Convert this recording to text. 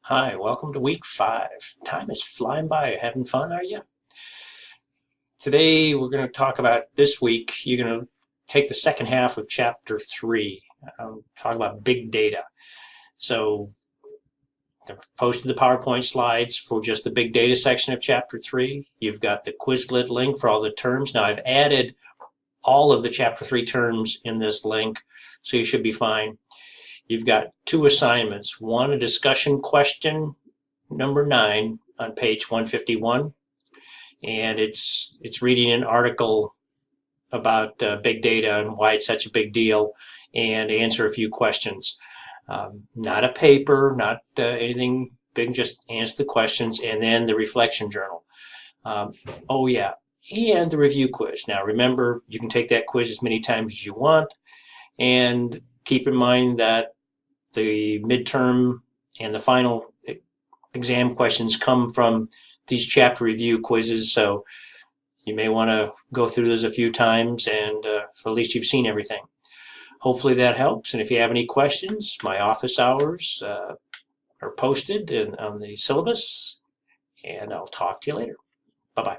Hi, welcome to week 5. Time is flying by. Having fun, are you? Today we're going to talk about this week. You're going to take the second half of chapter 3. Talk about big data. So I've posted the PowerPoint slides for just the big data section of chapter 3. You've got the Quizlet link for all the terms. Now I've added all of the chapter 3 terms in this link, so you should be fine. You've got 2 assignments. One, a discussion question, number 9 on page 151, and it's reading an article about big data and why it's such a big deal, and answer a few questions. Not a paper, not anything big, just answer the questions, and then the reflection journal. Oh yeah, and the review quiz. Now remember, you can take that quiz as many times as you want, and keep in mind that the midterm and the final exam questions come from these chapter review quizzes, so you may want to go through those a few times, and so at least you've seen everything. Hopefully that helps, and if you have any questions, my office hours are posted on the syllabus, and I'll talk to you later. Bye-bye.